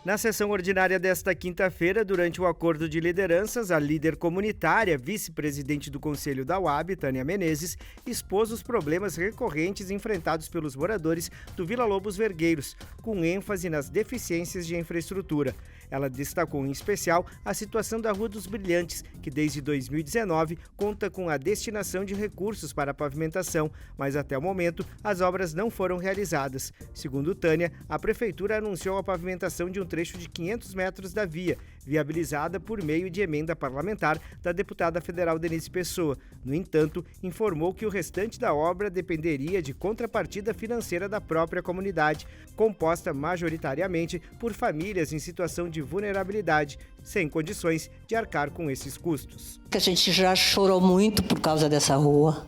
Na sessão ordinária desta quinta-feira, durante o acordo de lideranças, a líder comunitária, vice-presidente do Conselho da UAB, Tânia Menezes, expôs os problemas recorrentes enfrentados pelos moradores do Vila Lobos Vergueiros, com ênfase nas deficiências de infraestrutura. Ela destacou em especial a situação da Rua dos Brilhantes, que desde 2019 conta com a destinação de recursos para a pavimentação, mas até o momento as obras não foram realizadas. Segundo Tânia, a Prefeitura anunciou a pavimentação de um trecho de 500 metros da via, viabilizada por meio de emenda parlamentar da deputada federal Denise Pessoa. No entanto, informou que o restante da obra dependeria de contrapartida financeira da própria comunidade, composta majoritariamente por famílias em situação de vulnerabilidade, sem condições de arcar com esses custos. A gente já chorou muito por causa dessa rua.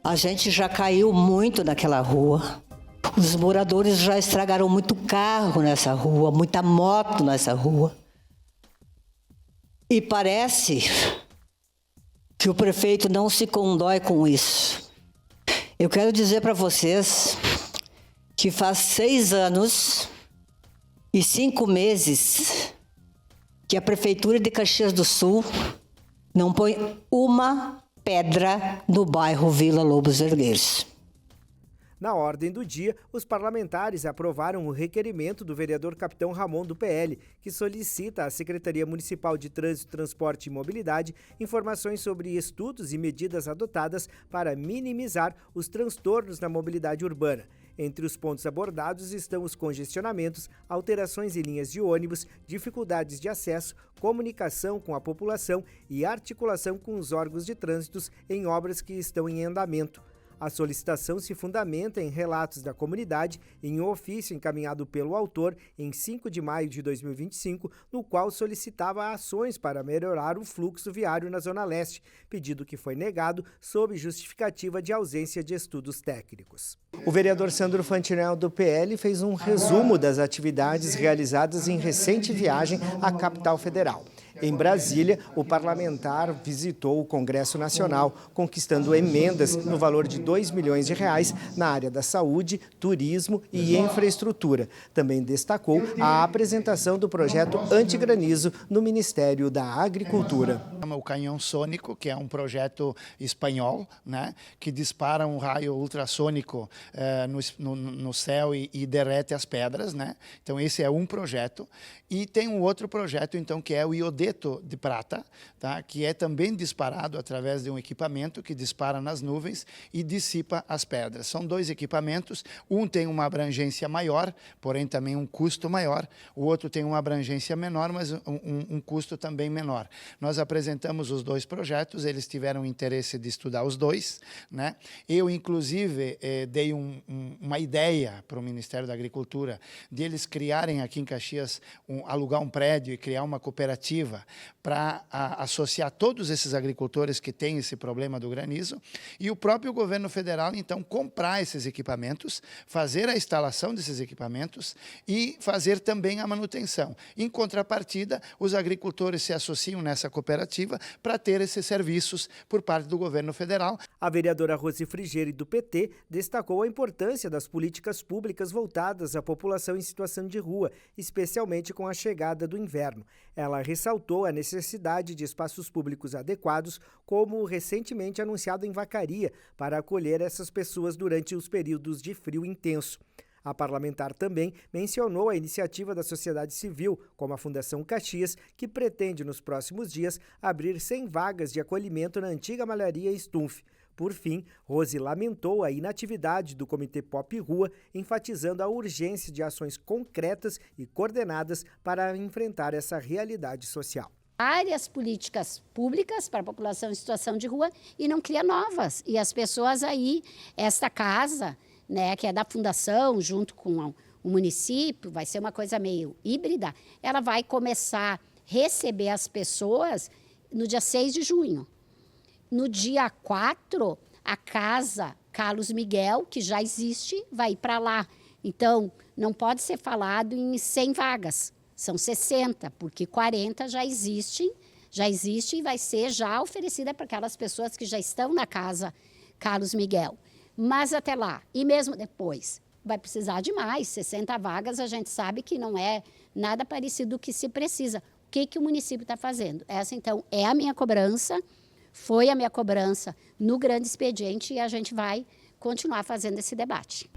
A gente já caiu muito naquela rua. Os moradores já estragaram muito carro nessa rua, muita moto nessa rua. E parece que o prefeito não se condói com isso. Eu quero dizer para vocês que faz 6 anos e 5 meses que a Prefeitura de Caxias do Sul não põe uma pedra no bairro Vila Lobos Vergueiros. Na ordem do dia, os parlamentares aprovaram o requerimento do vereador Capitão Ramon do PL, que solicita à Secretaria Municipal de Trânsito, Transporte e Mobilidade informações sobre estudos e medidas adotadas para minimizar os transtornos na mobilidade urbana. Entre os pontos abordados estão os congestionamentos, alterações em linhas de ônibus, dificuldades de acesso, comunicação com a população e articulação com os órgãos de trânsito em obras que estão em andamento. A solicitação se fundamenta em relatos da comunidade em um ofício encaminhado pelo autor em 5 de maio de 2025, no qual solicitava ações para melhorar o fluxo viário na Zona Leste, pedido que foi negado sob justificativa de ausência de estudos técnicos. O vereador Sandro Fantinel do PL fez um resumo das atividades realizadas em recente viagem à capital federal. Em Brasília, o parlamentar visitou o Congresso Nacional, conquistando emendas no valor de R$ 2 milhões na área da saúde, turismo e infraestrutura. Também destacou a apresentação do projeto antigranizo no Ministério da Agricultura. O canhão sônico, que é um projeto espanhol, né, que dispara um raio ultrassônico no céu e derrete as pedras, né? Então esse é um projeto. E tem um outro projeto, então, que é o iodeto de prata, tá? Que é também disparado através de um equipamento que dispara nas nuvens e dissipa as pedras. São 2 equipamentos, um tem uma abrangência maior, porém também um custo maior, o outro tem uma abrangência menor, mas um custo também menor. Nós apresentamos os 2 projetos, eles tiveram interesse de estudar os 2, né? Eu, inclusive, dei uma ideia para o Ministério da Agricultura de eles criarem aqui em Caxias alugar um prédio e criar uma cooperativa para associar todos esses agricultores que têm esse problema do granizo e o próprio governo federal, então, comprar esses equipamentos, fazer a instalação desses equipamentos e fazer também a manutenção. Em contrapartida, os agricultores se associam nessa cooperativa para ter esses serviços por parte do governo federal. A vereadora Rose Frigieri, do PT, destacou a importância das políticas públicas voltadas à população em situação de rua, especialmente com a chegada do inverno. Ela ressaltou a necessidade de espaços públicos adequados, como o recentemente anunciado em Vacaria, para acolher essas pessoas durante os períodos de frio intenso. A parlamentar também mencionou a iniciativa da sociedade civil, como a Fundação Caxias, que pretende nos próximos dias abrir 100 vagas de acolhimento na antiga malharia Stumpf. Por fim, Rose lamentou a inatividade do Comitê Pop Rua, enfatizando a urgência de ações concretas e coordenadas para enfrentar essa realidade social. Várias políticas públicas para a população em situação de rua e não cria novas. E as pessoas aí, esta casa, né, que é da fundação, junto com o município, vai ser uma coisa meio híbrida, ela vai começar a receber as pessoas no dia 6 de junho. No dia 4, a casa Carlos Miguel, que já existe, vai ir para lá. Então, não pode ser falado em 100 vagas, são 60, porque 40 já existe e vai ser já oferecida para aquelas pessoas que já estão na casa Carlos Miguel. Mas até lá, e mesmo depois, vai precisar de mais. 60 vagas, a gente sabe que não é nada parecido do que se precisa. O que o município está fazendo? Essa, então, é a minha cobrança, foi a minha cobrança no grande expediente e a gente vai continuar fazendo esse debate.